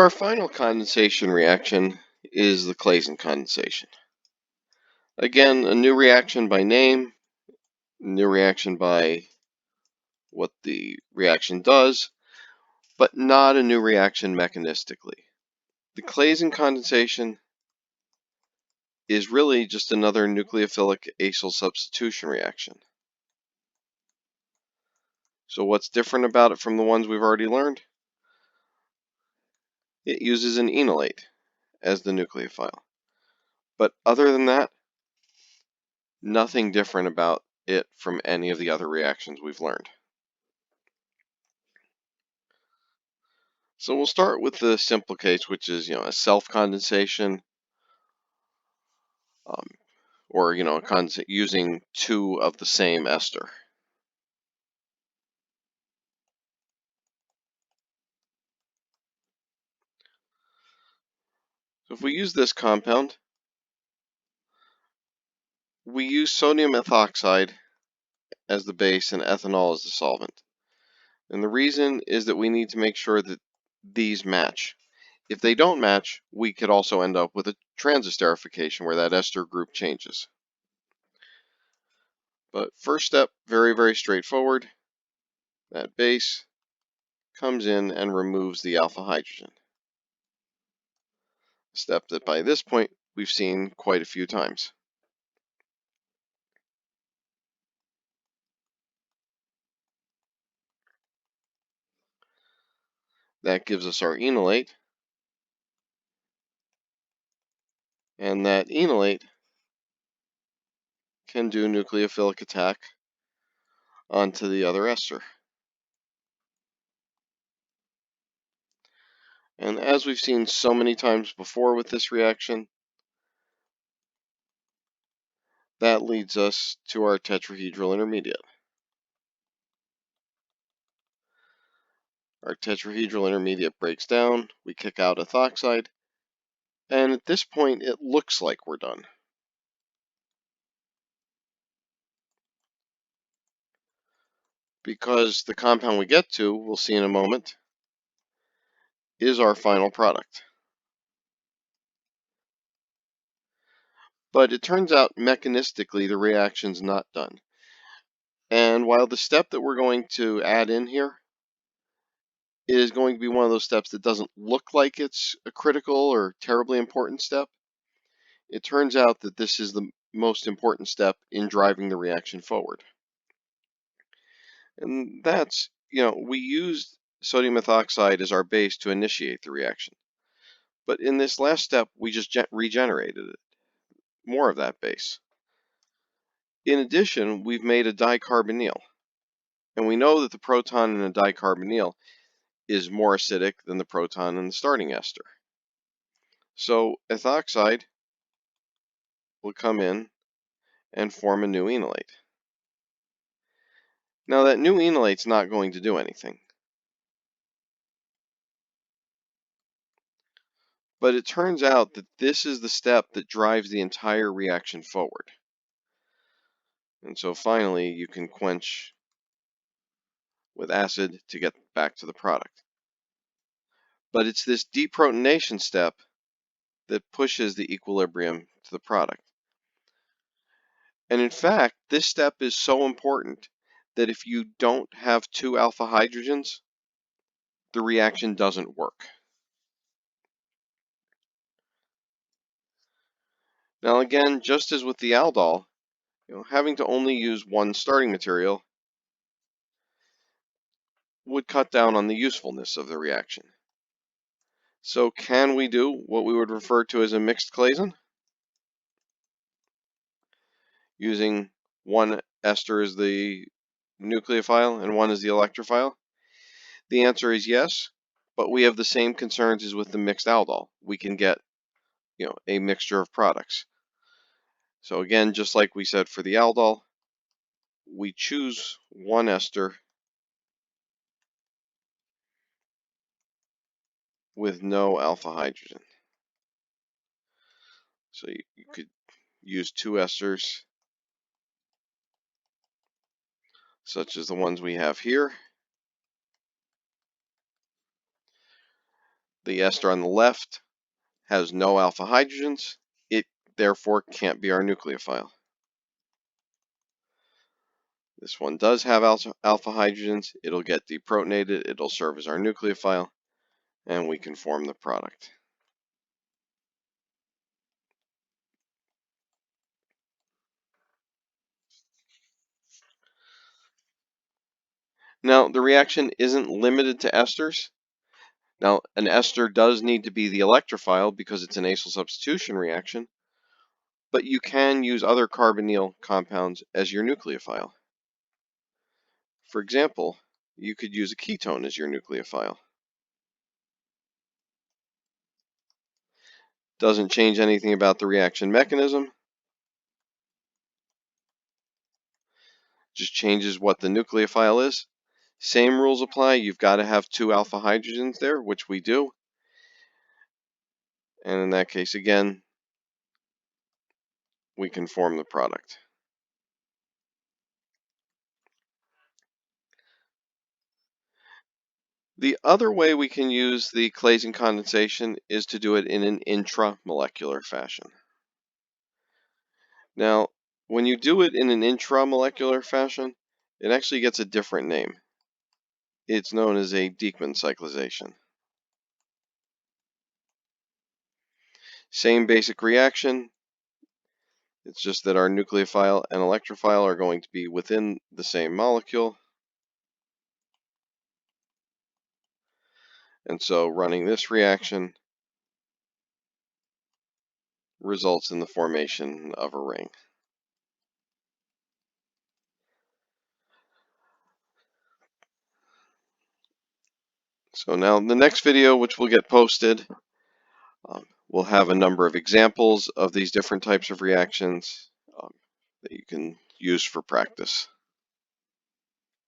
So our final condensation reaction is the Claisen condensation. Again, a new reaction by name, new reaction by what the reaction does, but not a new reaction mechanistically. The Claisen condensation is really just another nucleophilic acyl substitution reaction. So what's different about it from the ones we've already learned? It uses an enolate as the nucleophile. But other than that, nothing different about it from any of the other reactions we've learned. So we'll start with the simple case, which is, a self-condensation, um, or, using two of the same ester. So if we use this compound, we use sodium ethoxide as the base and ethanol as the solvent. And the reason is that we need to make sure that these match. If they don't match, we could also end up with a transesterification where that ester group changes. But first step, very, very straightforward. That base comes in and removes the alpha hydrogen. A step that by this point we've seen quite a few times. That gives us our enolate, and that enolate can do nucleophilic attack onto the other ester. And as we've seen so many times before with this reaction, that leads us to our tetrahedral intermediate. Our tetrahedral intermediate breaks down, we kick out ethoxide, and at this point it looks like we're done. Because the compound we get to, we'll see in a moment, is our final product. But it turns out mechanistically the reaction's not done. And while the step that we're going to add in here is going to be one of those steps that doesn't look like it's a critical or terribly important step, it turns out that this is the most important step in driving the reaction forward. And that's, we used sodium ethoxide as our base to initiate the reaction. But in this last step, we just regenerated it, more of that base. In addition, we've made a dicarbonyl. And we know that the proton in a dicarbonyl is more acidic than the proton in the starting ester. So ethoxide will come in and form a new enolate. Now that new enolate's not going to do anything. But it turns out that this is the step that drives the entire reaction forward. And so finally you can quench with acid to get back to the product. But it's this deprotonation step that pushes the equilibrium to the product. And in fact, this step is so important that if you don't have two alpha hydrogens, the reaction doesn't work. Now again, just as with the aldol, having to only use one starting material would cut down on the usefulness of the reaction. So can we do what we would refer to as a mixed Claisen? Using one ester as the nucleophile and one as the electrophile? The answer is yes, but we have the same concerns as with the mixed aldol. We can get, a mixture of products. So again, just like we said for the aldol, we choose one ester with no alpha hydrogen. So you could use two esters, such as the ones we have here. The ester on the left has no alpha hydrogens. It therefore can't be our nucleophile. This one does have alpha hydrogens. It'll get deprotonated. It'll serve as our nucleophile, and we can form the product. Now, the reaction isn't limited to esters. Now, an ester does need to be the electrophile because it's an acyl substitution reaction, but you can use other carbonyl compounds as your nucleophile. For example, you could use a ketone as your nucleophile. Doesn't change anything about the reaction mechanism, just changes what the nucleophile is. Same rules apply. You've got to have 2 alpha hydrogens there, which we do. And in that case, again, we can form the product. The other way we can use the Claisen condensation is to do it in an intramolecular fashion. Now, when you do it in an intramolecular fashion, it actually gets a different name. It's known as a Dieckmann cyclization. Same basic reaction. It's just that our nucleophile and electrophile are going to be within the same molecule. And so running this reaction results in the formation of a ring. So now in the next video, which will get posted, we'll have a number of examples of these different types of reactions that you can use for practice.